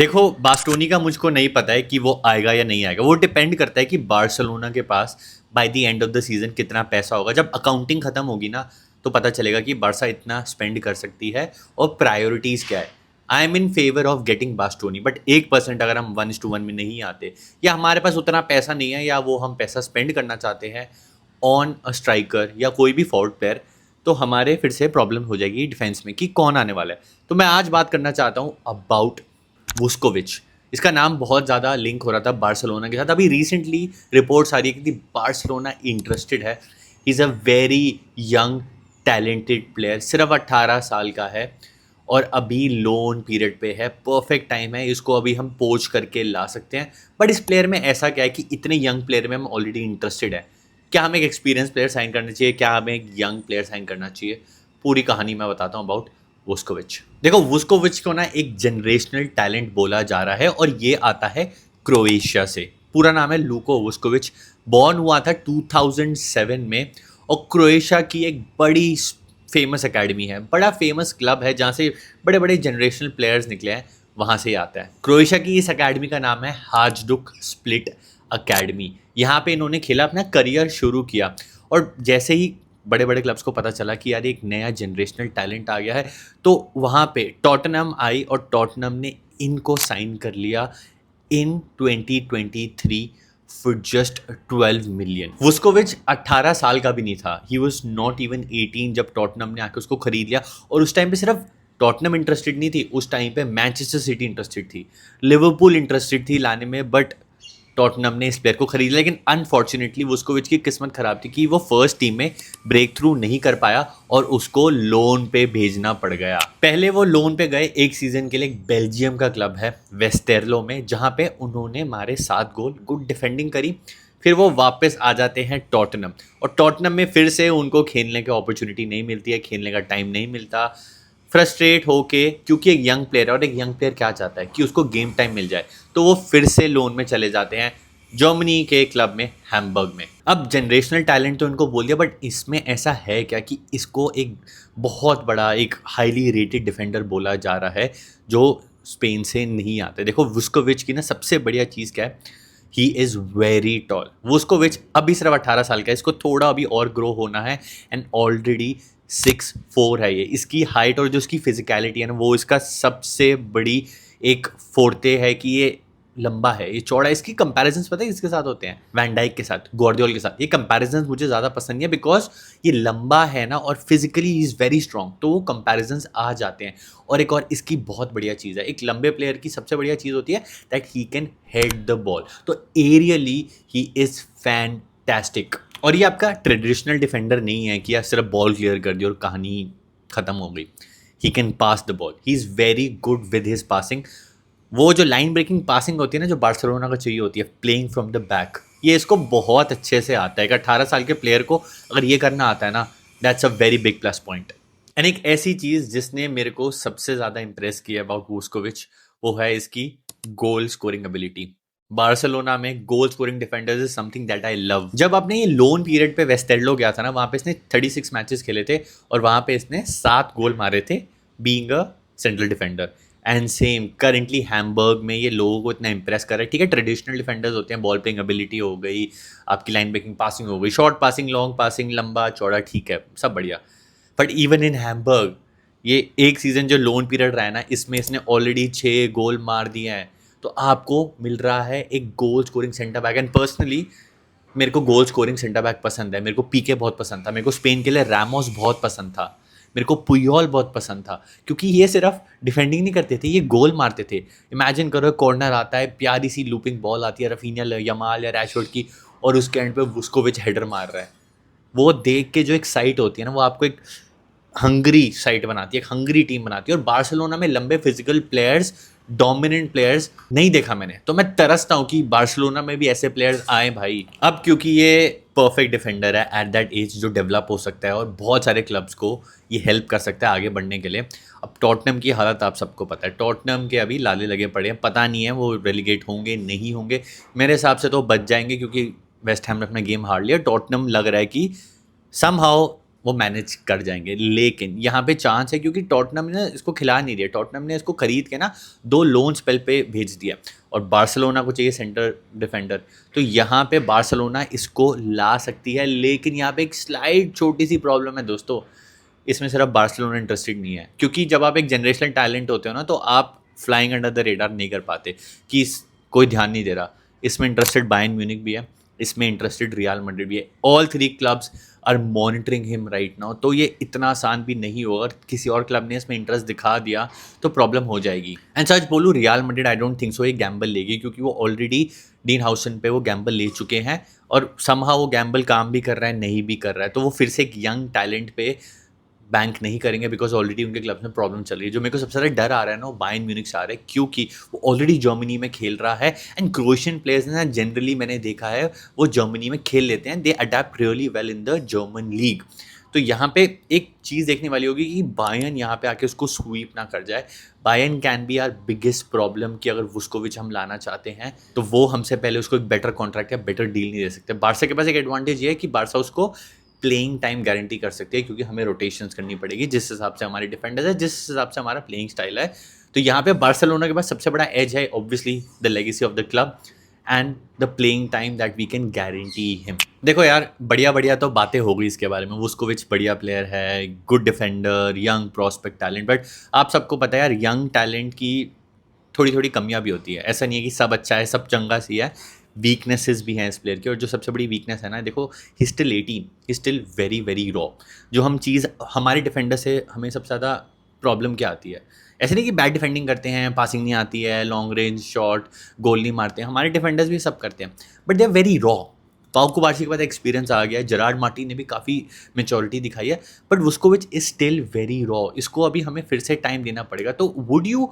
देखो, बास्टोनी का मुझको नहीं पता है कि वो आएगा या नहीं आएगा। वो डिपेंड करता है कि बार्सिलोना के पास by the end of the season कितना पैसा होगा। जब अकाउंटिंग खत्म होगी ना, तो पता चलेगा कि बारसा इतना स्पेंड कर सकती है और प्रायोरिटीज़ क्या है। I am in favour of getting Bastoni, but 1% अगर हम 1:1 में नहीं आते, या हमारे पास उतना पैसा नहीं है, या वो हम पैसा स्पेंड करना चाहते हैं ऑन अ स्ट्राइकर या कोई भी फॉरवर्ड प्लेयर, तो हमारे फिर से प्रॉब्लम हो जाएगी डिफेंस में कि कौन आने वाला है। तो मैं आज बात करना चाहता हूँ अबाउट वुस्कोविच। इसका नाम बहुत ज़्यादा लिंक हो रहा था बार्सिलोना के साथ। अभी रिसेंटली रिपोर्ट्स आ रही है कि बार्सिलोना इंटरेस्टेड है। He is a very young talented player, सिर्फ 18 साल का है और अभी लोन पीरियड पे है। परफेक्ट टाइम है, इसको अभी हम पोच करके ला सकते हैं। बट इस प्लेयर में ऐसा क्या है कि इतने यंग प्लेयर में हम ऑलरेडी इंटरेस्टेड है। क्या हमें एक एक्सपीरियंस प्लेयर साइन करना चाहिए, क्या हमें एक यंग प्लेयर साइन करना चाहिए? पूरी कहानी मैं बताता हूँ अबाउट वुस्कोविच। देखो, वुस्कोविच को ना एक जनरेशनल टैलेंट बोला जा रहा है और ये आता है क्रोएशिया से। पूरा नाम है लूको वुस्कोविच। बॉर्न हुआ था 2007 में और क्रोएशिया की एक बड़ी फेमस एकेडमी है, बड़ा फेमस क्लब है जहाँ से बड़े बड़े जनरेशनल प्लेयर्स निकले हैं, वहाँ से ही आता है। क्रोएशिया की इस एकेडमी का नाम है हाजडुक स्प्लिट एकेडमी। यहाँ पे इन्होंने खेला, अपना करियर शुरू किया और जैसे ही बड़े बड़े क्लब्स को पता चला कि यार एक नया जनरेशनल टैलेंट आ गया है, तो वहाँ पे टॉटनहम आई और टॉटनहम ने इनको साइन कर लिया इन 2023 फॉर जस्ट 12 मिलियन। वुस्कोविच 18 साल का भी नहीं था, ही वॉज नॉट इवन 18 जब टॉटनहम ने आके उसको खरीद लिया। और उस टाइम पे सिर्फ टॉटनहम इंटरेस्टेड नहीं थी, उस टाइम पे मैनचेस्टर सिटी इंटरेस्टेड थी, लिवरपूल इंटरेस्टेड थी लाने में, बट टॉटनहम ने इस प्लेयर को खरीदा। लेकिन अनफॉर्चुनेटली वुस्कोविच की किस्मत खराब थी कि वो फर्स्ट टीम में ब्रेक थ्रू नहीं कर पाया और उसको लोन पे भेजना पड़ गया। पहले वो लोन पे गए एक सीजन के लिए, एक बेल्जियम का क्लब है वेस्टेरलो में, जहां पे उन्होंने मारे 7 गोल, गुड डिफेंडिंग करी। फिर वो वापस आ जाते हैं टॉटनहम और टॉटनहम में फिर से उनको खेलने की अपॉर्चुनिटी नहीं मिलती है, खेलने का टाइम नहीं मिलता। फ्रस्ट्रेट होके, क्योंकि एक यंग प्लेयर है और एक यंग प्लेयर क्या चाहता है कि उसको गेम टाइम मिल जाए, तो वो फिर से लोन में चले जाते हैं जर्मनी के क्लब में, हैम्बर्ग में। अब जनरेशनल टैलेंट तो इनको बोल दिया, बट इसमें ऐसा है क्या कि इसको एक बहुत बड़ा, एक हाईली रेटेड डिफेंडर बोला जा रहा है जो स्पेन से नहीं आता। देखो, वुस्कोविच की ना सबसे बढ़िया चीज़ क्या है, ही इज़ वेरी टॉल। वुस्कोविच अभी सिर्फ 18 साल का है, इसको थोड़ा अभी और ग्रो होना है एंड ऑलरेडी 6'4" है ये। इसकी हाइट और जो इसकी फिजिकलिटी है ना, वो इसका सबसे बड़ी एक फोर्ते है कि ये लंबा है, ये चौड़ा है। इसकी कंपैरिजंस पता है किसके साथ होते हैं? वैन डाइक के साथ, गॉर्डियोल के साथ। ये कंपैरिजंस मुझे ज़्यादा पसंद नहीं है बिकॉज ये लंबा है ना और फिजिकली इज़ वेरी स्ट्रॉन्ग, तो वो कंपैरिजंस आ जाते हैं। और एक और इसकी बहुत बढ़िया चीज़ है, एक लंबे प्लेयर की सबसे बढ़िया चीज़ होती है that he can head the ball. तो एरियली ही इज़ फैंटास्टिक। और ये आपका ट्रेडिशनल डिफेंडर नहीं है कि यार सिर्फ बॉल क्लियर कर दी और कहानी ख़त्म हो गई। He can pass the ball, he is very good with his passing. वो जो लाइन ब्रेकिंग पासिंग होती है ना, जो बार्सिलोना को चाहिए होती है, प्लेइंग फ्रॉम द बैक, ये इसको बहुत अच्छे से आता है। एक 18 साल के प्लेयर को अगर ये करना आता है ना, that's a very big plus point. And एक ऐसी चीज़ जिसने मेरे को सबसे ज़्यादा इंप्रेस किया अबाउट वुस्कोविच, वो है इसकी गोल स्कोरिंग एबिलिटी। बार्सिलोना में goal scoring defenders is something that I love. जब आपने ये लोन पीरियड पे वेस्टेरलो गया था ना, वहाँ पे इसने 36 मैचेस खेले थे और वहाँ पे इसने 7 गोल मारे थे, being a central defender. And same currently Hamburg में ये लोगों को इतना इंप्रेस कर रहा है। ठीक है, ट्रेडिशनल डिफेंडर्स होते हैं, बॉल प्लेइंग एबिलिटी हो गई, आपकी लाइन ब्रेकिंग पासिंग हो गई, शॉर्ट पासिंग, लॉन्ग पासिंग, लंबा चौड़ा, ठीक है, सब बढ़िया। बट इवन इन हैम्बर्ग, ये एक सीजन जो लोन पीरियड रहा है ना, इसमें इसने ऑलरेडी 6 गोल मार दिए हैं। तो आपको मिल रहा है एक goal scoring centre back. And personally मेरे को गोल स्कोरिंग सेंटर बैक पसंद है। मेरे को पीके बहुत पसंद था, मेरे को स्पेन के लिए रामोस बहुत पसंद था, मेरे को पुयोल बहुत पसंद था, क्योंकि ये सिर्फ डिफेंडिंग नहीं करते थे, ये गोल मारते थे। इमेजिन करो, कॉर्नर आता है, प्यारी सी लूपिंग बॉल आती है रफीनिया, यमाल या रैशफोर्ड की, और उसके एंड पे वुस्कोविच हेडर मार रहा है। वो देख के जो एक साइट होती है ना, वो आपको एक हंगरी साइट बनाती है, एक हंगरी टीम बनाती है। और बार्सिलोना में लंबे फिजिकल प्लेयर्स, डोमिनेंट प्लेयर्स नहीं देखा मैंने, तो मैं तरसता हूँ कि बार्सिलोना में भी ऐसे प्लेयर्स आए भाई। अब क्योंकि ये परफेक्ट डिफेंडर है एट दैट एज, जो डेवलप हो सकता है और बहुत सारे क्लब्स को ये हेल्प कर सकता है आगे बढ़ने के लिए। अब टॉटनहम की हालत आप सबको पता है, टॉटनहम के अभी लाले लगे पड़े हैं, पता नहीं है वो रेलीगेट होंगे नहीं होंगे। मेरे हिसाब से तो बच जाएंगे, क्योंकि वेस्ट हैम ने अपना गेम हार लिया। टॉटनहम लग रहा है कि समहाउ वो मैनेज कर जाएंगे। लेकिन यहाँ पे चांस है क्योंकि टॉटनम ने इसको खिला नहीं दिया, टॉटनम ने इसको खरीद के ना 2 लोन स्पेल पे भेज दिया और बार्सिलोना को चाहिए सेंटर डिफेंडर। तो यहाँ पे बार्सिलोना इसको ला सकती है, लेकिन यहाँ पे एक स्लाइड छोटी सी प्रॉब्लम है दोस्तों, इसमें सिर्फ बार्सिलोना इंटरेस्टेड नहीं है, क्योंकि जब आप एक जनरेशनल टैलेंट होते हो ना तो आप फ्लाइंग अंडर द रेडार नहीं कर पाते कि कोई ध्यान नहीं दे रहा। इसमें इंटरेस्टेड बायर्न म्यूनिख भी है, इसमें इंटरेस्टेड रियल मैड्रिड भी है। All 3 clubs are monitoring him right now. तो ये इतना आसान भी नहीं होगा, अगर किसी और क्लब ने इसमें इंटरेस्ट दिखा दिया तो प्रॉब्लम हो जाएगी। एंड सच बोलूँ, real Madrid I don't think सो ये गैम्बल लेगी, क्योंकि वो ऑलरेडी डीन हाउसन पे वो गैम्बल ले चुके हैं और समहा वो गैम्बल काम भी कर रहा है, नहीं भी कर रहा है। तो वो फिर से एक यंग टैलेंट पे बैंक नहीं करेंगे, बिकॉज ऑलरेडी उनके क्लब में प्रॉब्लम चल रही है। जो मेरे को सबसे ज़्यादा डर आ रहा है ना, वो बायर्न म्यूनिख से आ रहा है, क्योंकि वो ऑलरेडी जर्मनी में खेल रहा है। एंड क्रोएशियन प्लेयर्स ना जनरली मैंने देखा है वो जर्मनी में खेल लेते हैं, दे adapt really well in the German league. तो यहाँ पे एक चीज़ देखने वाली होगी कि बायर्न यहाँ पे आके उसको स्वीप ना कर जाए। Bayern can be are biggest problem कि अगर वुस्कोविच हम लाना चाहते हैं तो वो हमसे पहले उसको एक बेटर कॉन्ट्रैक्ट या बेटर डील नहीं दे सकते। बारसा के पास एक एडवांटेज ये है कि बारसा उसको प्लेइंग टाइम गारंटी कर सकती है, क्योंकि हमें रोटेशंस करनी पड़ेगी जिस हिसाब से हमारे डिफेंडर्स है, जिस हिसाब से हमारा प्लेइंग स्टाइल है। तो यहाँ पे बार्सिलोना के पास सबसे बड़ा एज है obviously the legacy of the club and the playing time that we can guarantee him. देखो यार, बढ़िया बढ़िया तो बातें हो गई इसके बारे में, वुस्कोविच बढ़िया प्लेयर है, good defender, young prospect talent, but आप सबको पता है यार यंग टैलेंट की थोड़ी थोड़ी कमियां भी होती है। ऐसा नहीं है कि सब अच्छा है, सब चंगा सी है, वीकनेसेस भी हैं इस प्लेयर की। और जो सबसे बड़ी वीकनेस है ना, देखो he still 18, he still very very raw. जो हम चीज़ हमारे डिफेंडर से हमें सबसे ज़्यादा प्रॉब्लम क्या आती है, ऐसे नहीं कि बैड डिफेंडिंग करते हैं, पासिंग नहीं आती है, लॉन्ग रेंज शॉट गोल नहीं मारते हैं, हमारे डिफेंडर्स भी सब करते हैं, but they are very raw. Pau Cubarsi के बाद एक्सपीरियंस आ गया है, जेरार्ड मार्टिन ने भी काफ़ी मेच्योरिटी दिखाई है, but Vuskovic is still very raw. इसको अभी हमें फिर से टाइम देना पड़ेगा। तो would you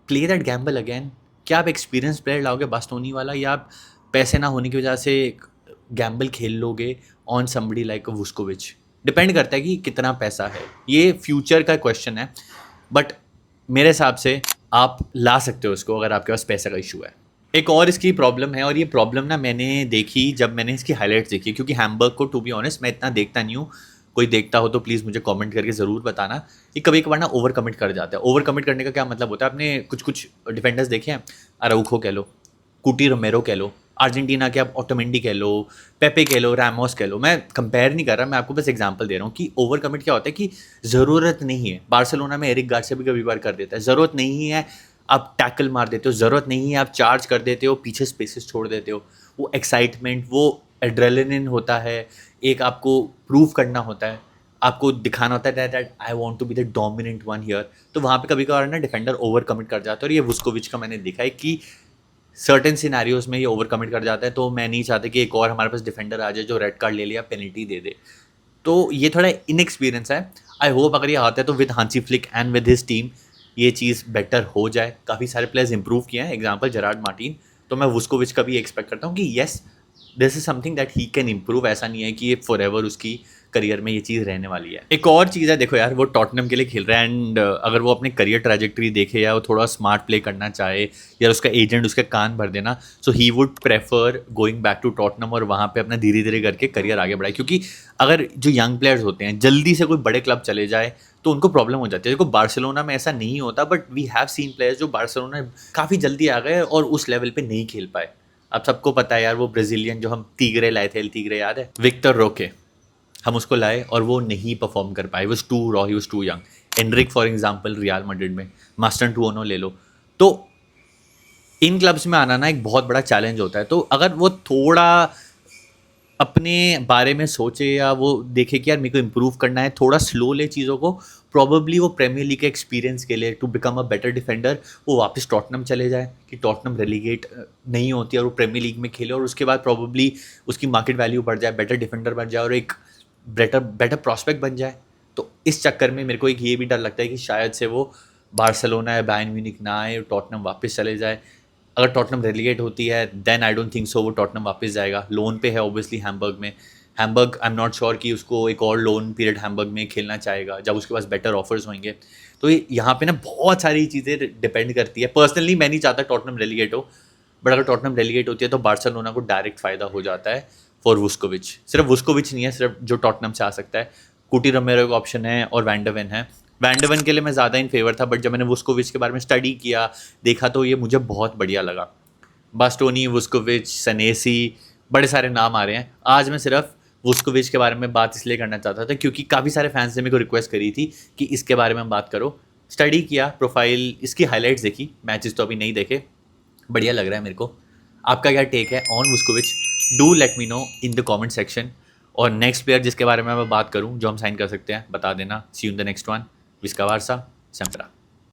play that gamble again? क्या आप एक्सपीरियंस प्लेयर लाओगे बास्टोनी वाला, या आप पैसे ना होने की वजह से गैम्बल खेल लोगे ऑन समबडी लाइक वुस्कोविच? डिपेंड करता है कि कितना पैसा है, ये फ्यूचर का क्वेश्चन है, बट मेरे हिसाब से आप ला सकते हो उसको अगर आपके पास पैसे का इशू है। एक और इसकी प्रॉब्लम है, और ये प्रॉब्लम ना मैंने देखी जब मैंने इसकी हाईलाइट्स देखी, क्योंकि हैम्बर्ग को टू बी ऑनेस्ट मैं इतना देखता नहीं हूँ। कोई देखता हो तो प्लीज़ मुझे कमेंट करके ज़रूर बताना। ये कभी कभार ना ओवर कमिट कर जाता है। ओवर कमिट करने का क्या मतलब होता है, आपने कुछ कुछ डिफेंडर्स देखे हैं, अराउखो कह लो, कुटी रोमेरो कह लो, अर्जेंटीना के आप ऑटोमेंडी कह लो, पेपे कह लो, रैमोस कह लो। मैं कंपेयर नहीं कर रहा, मैं आपको बस एग्जांपल दे रहा हूँ कि ओवर कमिट क्या होता है कि ज़रूरत नहीं है। बार्सिलोना में एरिक गार्सिया भी कभी बार कर देता है, ज़रूरत नहीं है आप टैकल मार देते हो, ज़रूरत नहीं है आप चार्ज कर देते हो, पीछे स्पेसेस छोड़ देते हो। वो एक्साइटमेंट, वो एड्रेलिन होता है, एक आपको प्रूव करना होता है, आपको दिखाना होता है that I want to be the dominant one here. तो वहाँ पे कभी कभार ना डिफेंडर ओवर कमिट कर जाता है, और ये वुस्कोविच का मैंने देखा है कि सर्टेन सिनेरियोज में ये ओवर कमिट कर जाता है। तो मैं नहीं चाहता कि एक और हमारे पास डिफेंडर आ जाए जो रेड कार्ड ले लिया, पेनल्टी दे दे। तो ये थोड़ा इनएक्सपीरियंस है। आई होप अगर ये आता है तो with Hansi Flick and with his team ये चीज़ बेटर हो जाए। काफ़ी सारे प्लेयर्स इंप्रूव किए हैं, एग्जाम्पल जेरार्ड मार्टिन। तो मैं वुस्कोविच का भी एक्सपेक्ट करता हूँ कि yes this is something that he can improve. ऐसा नहीं है कि ये फॉर एवर उसकी करियर में ये चीज़ रहने वाली है। एक और चीज़ है, देखो यार वो टॉटनम के लिए खेल रहा है, एंड अगर वो अपने करियर ट्रैजेक्टरी देखे या वो थोड़ा स्मार्ट प्ले करना चाहे या उसका एजेंट उसके कान भर देना, so he would prefer going back to Tottenham और वहाँ पे अपना धीरे धीरे करके करियर आगे बढ़ाए। क्योंकि अगर जो यंग प्लेयर्स होते हैं जल्दी से कोई बड़े क्लब चले जाए तो उनको प्रॉब्लम हो जाती है। देखो बार्सिलोना में ऐसा नहीं होता, but we have seen players जो बार्सिलोना काफ़ी जल्दी आ गए और उस लेवल पे नहीं खेल पाए। अब सबको पता है यार, वो ब्राज़ीलियन जो हम तीगरे लाए थे, तीगरे याद है, विक्टर रोके, हम उसको लाए और वो नहीं परफॉर्म कर पाए, was too raw, he was too young. Endrick for example Real Madrid में, मास्टर टूनो ले लो। तो इन क्लब्स में आना ना एक बहुत बड़ा चैलेंज होता है। तो अगर वो थोड़ा अपने बारे में सोचे या वो देखे कि यार मेरे को इम्प्रूव करना है, थोड़ा स्लो ले चीज़ों को, प्रॉबेबली वो प्रीमियर लीग के एक्सपीरियंस के लिए to become a better defender वो वापस टॉटनम चले जाए, कि टॉटनम रेलीगेट नहीं होती और वो प्रीमियर लीग में खेले, और उसके बाद प्रॉबेबली उसकी मार्केट वैल्यू बढ़ जाए, बेटर डिफेंडर बन जाए और एक बेटर बेटर प्रॉस्पेक्ट बन जाए। तो इस चक्कर में मेरे को एक ये भी डर लगता है कि शायद से वो बार्सिलोना या बायर्न म्यूनिख ना आए, टॉटनम वापस चले जाए। अगर टॉटनम रेलीगेट होती है then I don't think so वो टॉटनम वापस जाएगा। लोन पे है ऑब्वियसली हैम्बर्ग में, Hamburg I am not sure कि उसको एक और लोन पीरियड हैम्बर्ग में खेलना चाहेगा जब उसके पास बेटर ऑफर्स होंगे। तो यहाँ पे ना बहुत सारी चीज़ें डिपेंड करती है। पर्सनली मैं नहीं चाहता टॉटनम रेलीगेट हो, बट अगर टॉटनम रेलीगेट होती है तो बार्सिलोना को डायरेक्ट फ़ायदा हो जाता है फॉर वुस्कोविच। सिर्फ वुस्कोविच नहीं है सिर्फ जो टॉटनम से आ सकता है, कुटी रोमेरो का ऑप्शन है और वैंडरवेन है। वैंडरवेन के लिए मैं ज़्यादा इन फेवर था, बट जब मैंने वुस्कोविच के बारे में स्टडी किया, देखा, तो ये मुझे बहुत बढ़िया लगा। बास्टोनी, वुस्कोविच, सनेसी, बड़े सारे नाम आ रहे हैं। आज मैं सिर्फ वुस्कोविच के बारे में बात इसलिए करना चाहता था क्योंकि काफ़ी सारे फैंस ने मेरे को रिक्वेस्ट करी थी कि इसके बारे में हम बात करो। स्टडी किया, प्रोफाइल, इसकी हाईलाइट्स देखी, मैचेस तो अभी नहीं देखे, बढ़िया लग रहा है मेरे को। आपका क्या टेक है on Vuskovic? Do let me know in the comment section. और नेक्स्ट प्लेयर जिसके बारे में मैं बात करूं जो हम साइन कर सकते हैं, बता देना। See you in the next one. विस्का वार्सा, सेम्परा।